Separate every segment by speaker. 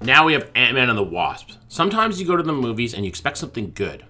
Speaker 1: Now we have Ant-Man and the Wasp. Sometimes you go to the movies and you expect something good,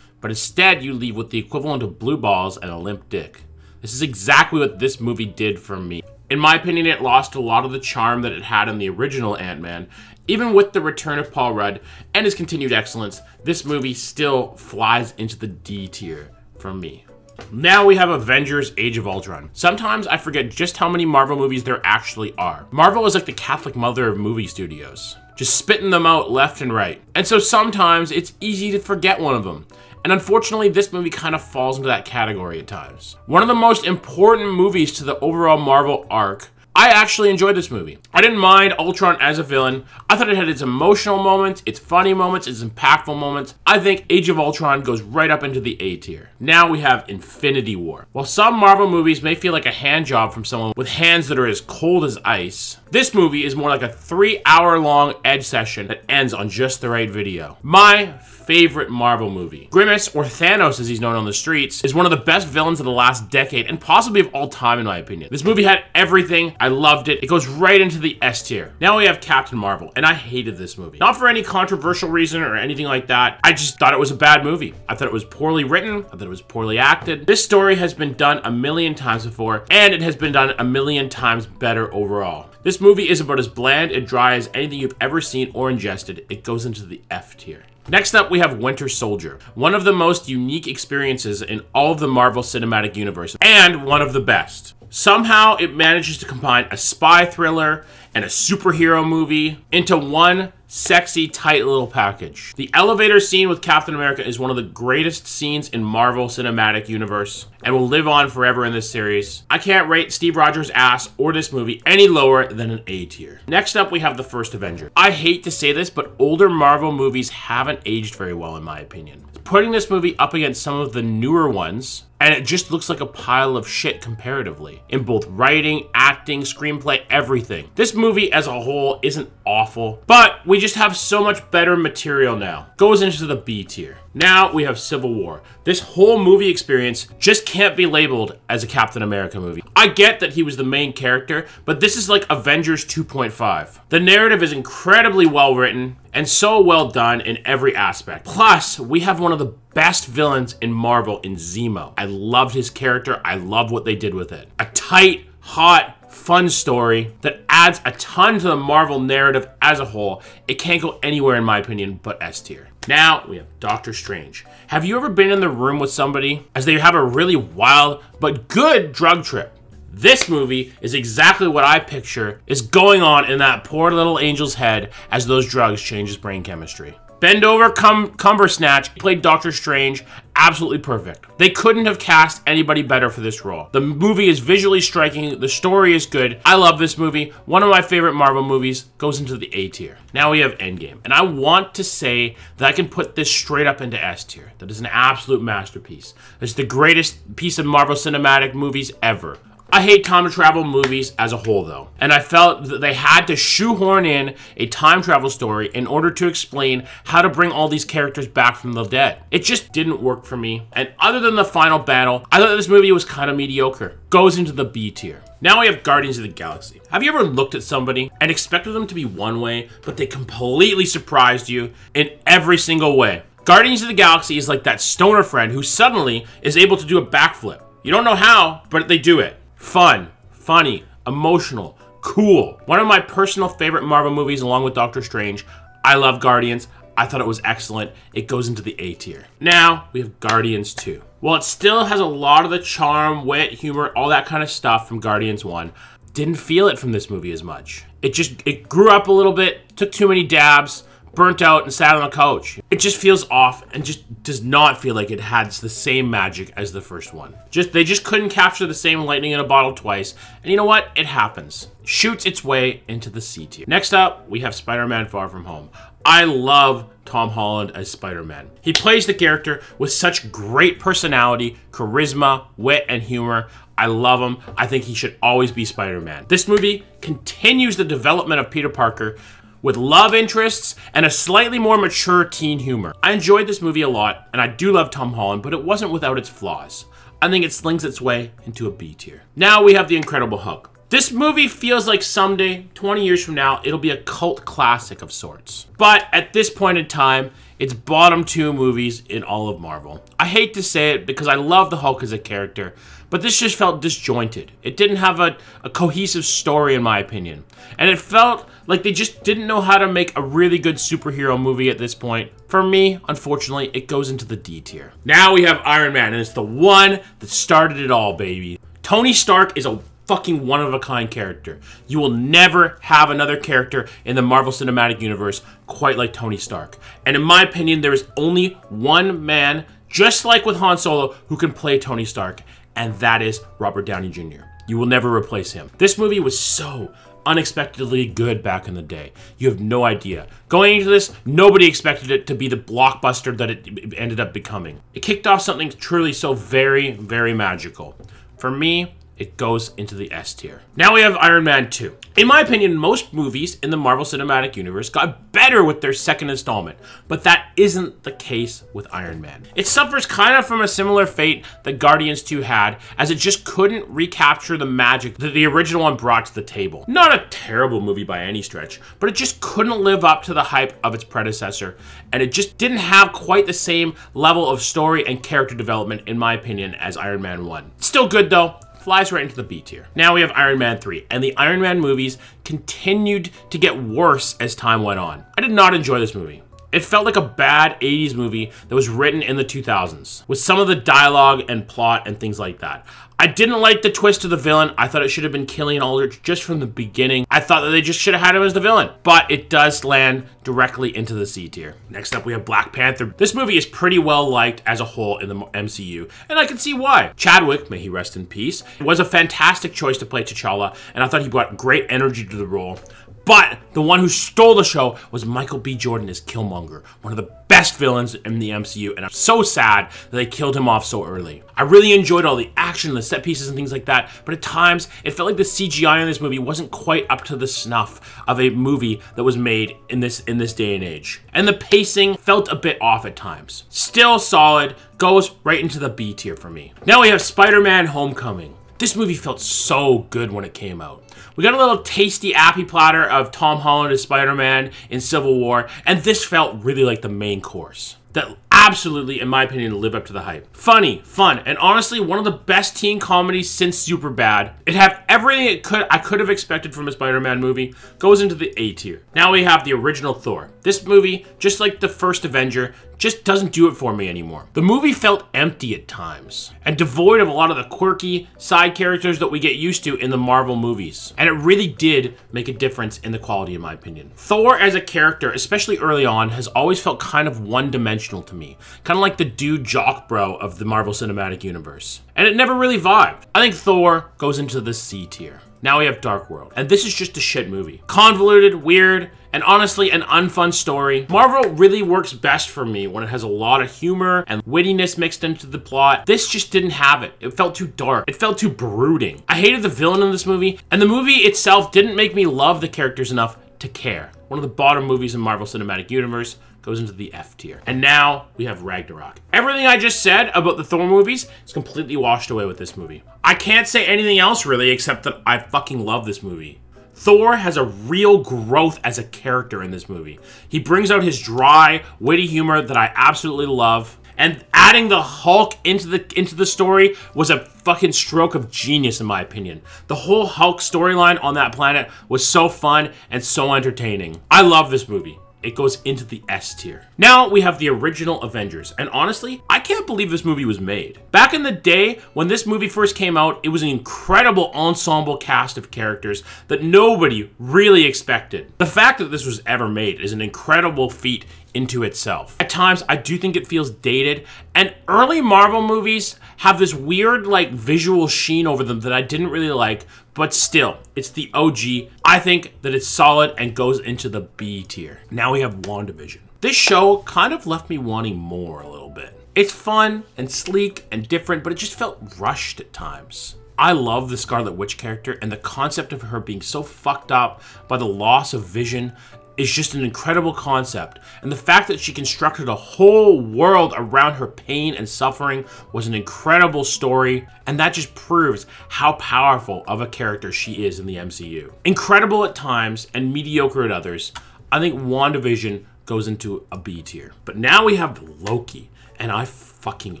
Speaker 1: but instead you leave with the equivalent of blue balls and a limp dick. This is exactly what this movie did for me. In my opinion, it lost a lot of the charm that it had in the original Ant-Man. Even with the return of Paul Rudd and his continued excellence, this movie still flies into the D tier for me. Now we have Avengers Age of Ultron. Sometimes I forget just how many Marvel movies there actually are. Marvel is like the Catholic mother of movie studios, just spitting them out left and right. And so sometimes it's easy to forget one of them. And unfortunately, this movie kind of falls into that category at times. One of the most important movies to the overall Marvel arc. I actually enjoyed this movie. I didn't mind Ultron as a villain. I thought it had its emotional moments, its funny moments, its impactful moments. I think Age of Ultron goes right up into the A tier. Now we have Infinity War. While some Marvel movies may feel like a hand job from someone with hands that are as cold as ice, this movie is more like a 3-hour-long edge session that ends on just the right video. My favorite Marvel movie. Grimace, or Thanos as he's known on the streets, is one of the best villains of the last decade and possibly of all time in my opinion. This movie had everything. I loved it. It goes right into the S tier. Now we have Captain Marvel, and I hated this movie. Not for any controversial reason or anything like that. I just thought it was a bad movie. I thought it was poorly written. I thought it was poorly acted. This story has been done a million times before, and it has been done a million times better overall. This movie is about as bland and dry as anything you've ever seen or ingested. It goes into the F tier. Next up, we have Winter Soldier, one of the most unique experiences in all of the Marvel Cinematic Universe, and one of the best. Somehow, it manages to combine a spy thriller and a superhero movie into one sexy, tight little package. The elevator scene with Captain America is one of the greatest scenes in Marvel Cinematic Universe and will live on forever in this series. I can't rate Steve Rogers' ass or this movie any lower than an A tier. Next up, we have the first Avenger. I hate to say this, but older Marvel movies haven't aged very well in my opinion. Putting this movie up against some of the newer ones, and it just looks like a pile of shit comparatively. In both writing, acting, screenplay, everything. This movie as a whole isn't awful, but we just have so much better material now. Goes into the B tier. Now we have Civil War. This whole movie experience just can't be labeled as a Captain America movie. I get that he was the main character, but this is like Avengers 2.5. The narrative is incredibly well written and so well done in every aspect. Plus, we have one of the best villains in Marvel in Zemo. I loved his character. I love what they did with it. A tight, hot, fun story that adds a ton to the Marvel narrative as a whole. It can't go anywhere in my opinion but S tier. Now we have Doctor Strange. Have you ever been in the room with somebody as they have a really wild but good drug trip? This movie is exactly what I picture is going on in that poor little angel's head as those drugs change his brain chemistry. Bend over, Cumbersnatch played Doctor Strange absolutely perfect. They couldn't have cast anybody better for this role. The movie is visually striking. The story is good. I love this movie. One of my favorite Marvel movies. Goes into the A tier. Now we have Endgame. And I want to say that I can put this straight up into S tier. That is an absolute masterpiece. It's the greatest piece of Marvel Cinematic movies ever. I hate time travel movies as a whole though, and I felt that they had to shoehorn in a time travel story in order to explain how to bring all these characters back from the dead. It just didn't work for me, and other than the final battle, I thought this movie was kind of mediocre. Goes into the B tier. Now we have Guardians of the Galaxy. Have you ever looked at somebody and expected them to be one way, but they completely surprised you in every single way? Guardians of the Galaxy is like that stoner friend who suddenly is able to do a backflip. You don't know how, but they do it. Fun, funny, emotional, cool. One of my personal favorite Marvel movies along with Doctor Strange. I love Guardians. I thought it was excellent. It goes into the A tier. Now we have Guardians 2. While it still has a lot of the charm, wit, humor, all that kind of stuff from Guardians 1, didn't feel it from this movie as much. It grew up a little bit, took too many dabs, burnt out and sat on a couch. It just feels off and just does not feel like it has the same magic as the first one. They just couldn't capture the same lightning in a bottle twice. And you know what? It happens. Shoots its way into the C tier. Next up, we have Spider-Man Far From Home. I love Tom Holland as Spider-Man. He plays the character with such great personality, charisma, wit, and humor. I love him. I think he should always be Spider-Man. This movie continues the development of Peter Parker with love interests and a slightly more mature teen humor. I enjoyed this movie a lot, and I do love Tom Holland, but it wasn't without its flaws. I think it slings its way into a B tier. Now we have The Incredible Hulk. This movie feels like someday, 20 years from now, it'll be a cult classic of sorts. But at this point in time, it's bottom 2 movies in all of Marvel. I hate to say it because I love the Hulk as a character, but this just felt disjointed. It didn't have a cohesive story, in my opinion. And it felt like they just didn't know how to make a really good superhero movie at this point. For me, unfortunately, it goes into the D tier. Now we have Iron Man, and it's the one that started it all, baby. Tony Stark is a fucking one-of-a-kind character. You will never have another character in the Marvel Cinematic Universe quite like Tony Stark. And in my opinion, there is only one man, just like with Han Solo, who can play Tony Stark, and that is Robert Downey Jr. You will never replace him. This movie was so unexpectedly good back in the day. You have no idea. Going into this, nobody expected it to be the blockbuster that it ended up becoming. It kicked off something truly so very, very magical. For me, it goes into the S tier. Now we have Iron Man 2. In my opinion, most movies in the Marvel Cinematic Universe got better with their second installment, but that isn't the case with Iron Man. It suffers kind of from a similar fate that Guardians 2 had, as it just couldn't recapture the magic that the original one brought to the table. Not a terrible movie by any stretch, but it just couldn't live up to the hype of its predecessor, and it just didn't have quite the same level of story and character development, in my opinion, as Iron Man 1. Still good though. Flies right into the B tier. Now we have Iron Man 3, and the Iron Man movies continued to get worse as time went on. I did not enjoy this movie. It felt like a bad 80s movie that was written in the 2000s, with some of the dialogue and plot and things like that. I didn't like the twist of the villain. I thought it should have been Killian Aldrich just from the beginning. I thought that they just should have had him as the villain, but it does land directly into the C tier. Next up, we have Black Panther. This movie is pretty well liked as a whole in the MCU, and I can see why. Chadwick, may he rest in peace, was a fantastic choice to play T'Challa, and I thought he brought great energy to the role. But the one who stole the show was Michael B. Jordan as Killmonger, one of the best villains in the MCU, and I'm so sad that they killed him off so early. I really enjoyed all the action, the set pieces and things like that, but at times it felt like the CGI in this movie wasn't quite up to the snuff of a movie that was made in this day and age. And the pacing felt a bit off at times. Still solid, goes right into the B tier for me. Now we have SpiderMan Homecoming. This movie felt so good when it came out. We got a little tasty appy platter of Tom Holland as Spider-Man in Civil War, and this felt really like the main course. That absolutely, in my opinion, lived up to the hype. Funny, fun, and honestly, one of the best teen comedies since Superbad. It had everything I could have expected from a Spider-Man movie. Goes into the A tier. Now we have the original Thor. This movie, just like the first Avenger, just doesn't do it for me anymore. The movie felt empty at times, and devoid of a lot of the quirky side characters that we get used to in the Marvel movies. And it really did make a difference in the quality, in my opinion. Thor as a character, especially early on, has always felt kind of one-dimensional to me. Kind of like the dude jock bro of the Marvel Cinematic Universe. And it never really vibed. I think Thor goes into the C tier. Now we have Dark World, and this is just a shit movie. Convoluted, weird, and honestly an unfun story. Marvel really works best for me when it has a lot of humor and wittiness mixed into the plot. This just didn't have it. It felt too dark. It felt too brooding. I hated the villain in this movie, and the movie itself didn't make me love the characters enough to care. One of the bottom movies in Marvel Cinematic Universe, goes into the F tier. And now we have Ragnarok. Everything I just said about the Thor movies is completely washed away with this movie. I can't say anything else really except that I fucking love this movie. Thor has a real growth as a character in this movie. He brings out his dry, witty humor that I absolutely love. And adding the Hulk into the story was a fucking stroke of genius in my opinion. The whole Hulk storyline on that planet was so fun and so entertaining. I love this movie. It goes into the S tier. Now we have the original Avengers, and honestly, I can't believe this movie was made. Back in the day, when this movie first came out, it was an incredible ensemble cast of characters that nobody really expected. The fact that this was ever made is an incredible feat into itself. At times, I do think it feels dated, and early Marvel movies have this weird, like, visual sheen over them that I didn't really like, but still, it's the OG. I think that it's solid and goes into the B tier. Now we have WandaVision. This show kind of left me wanting more a little bit. It's fun and sleek and different, but it just felt rushed at times. I love the Scarlet Witch character, and the concept of her being so fucked up by the loss of Vision is just an incredible concept, and the fact that she constructed a whole world around her pain and suffering was an incredible story, and that just proves how powerful of a character she is in the MCU. Incredible at times and mediocre at others, I think WandaVision goes into a B tier. But now we have Loki, and I fucking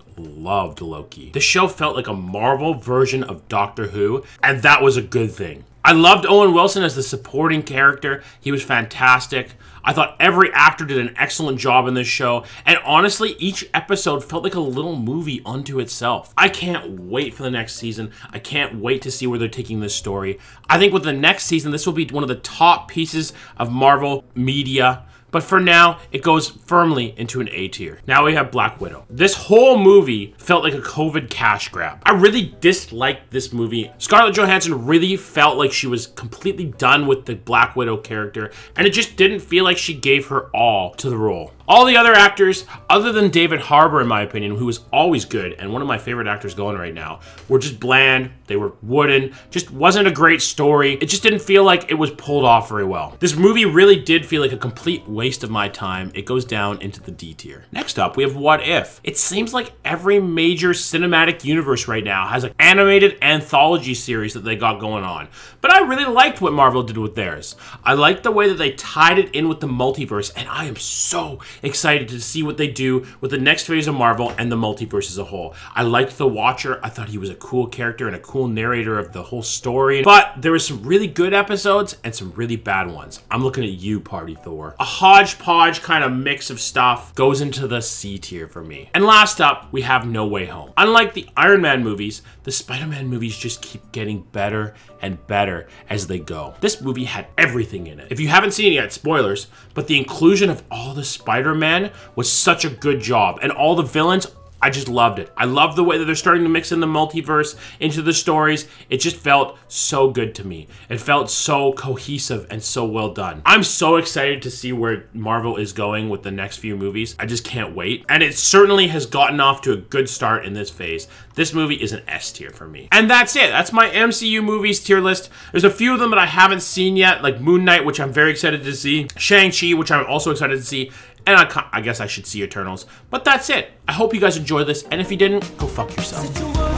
Speaker 1: loved Loki. The show felt like a Marvel version of Doctor Who, and that was a good thing. I loved Owen Wilson as the supporting character. He was fantastic. I thought every actor did an excellent job in this show, and honestly, each episode felt like a little movie unto itself. I can't wait for the next season. I can't wait to see where they're taking this story. I think with the next season, this will be one of the top pieces of Marvel media. But for now, it goes firmly into an A tier. Now we have Black Widow. This whole movie felt like a COVID cash grab. I really disliked this movie. Scarlett Johansson really felt like she was completely done with the Black Widow character, and it just didn't feel like she gave her all to the role. All the other actors, other than David Harbour in my opinion, who was always good, and one of my favorite actors going right now, were just bland, they were wooden, just wasn't a great story. It just didn't feel like it was pulled off very well. This movie really did feel like a complete waste of my time. It goes down into the D tier. Next up, we have What If. It seems like every major cinematic universe right now has an animated anthology series that they got going on. But I really liked what Marvel did with theirs. I liked the way that they tied it in with the multiverse, and I am so excited to see what they do with the next phase of Marvel and the multiverse as a whole. I liked the Watcher. I thought he was a cool character and a cool narrator of the whole story. But there was some really good episodes and some really bad ones. I'm looking at you, Party Thor. A hodgepodge kind of mix of stuff goes into the C tier for me. And last up, we have No Way Home. Unlike the Iron Man movies, the Spider-Man movies just keep getting better and better as they go. This movie had everything in it. If you haven't seen it yet, spoilers, but the inclusion of all the Spider-Man was such a good job, and all the villains, I just loved it. I love the way that they're starting to mix in the multiverse into the stories. It just felt so good to me. It felt so cohesive and so well done. I'm so excited to see where Marvel is going with the next few movies. I just can't wait. And it certainly has gotten off to a good start in this phase. This movie is an S tier for me. And that's it. That's my MCU movies tier list. There's a few of them that I haven't seen yet, like Moon Knight, which I'm very excited to see. Shang-Chi, which I'm also excited to see. And I guess I should see Eternals. But that's it. I hope you guys enjoyed this. And if you didn't, go fuck yourself.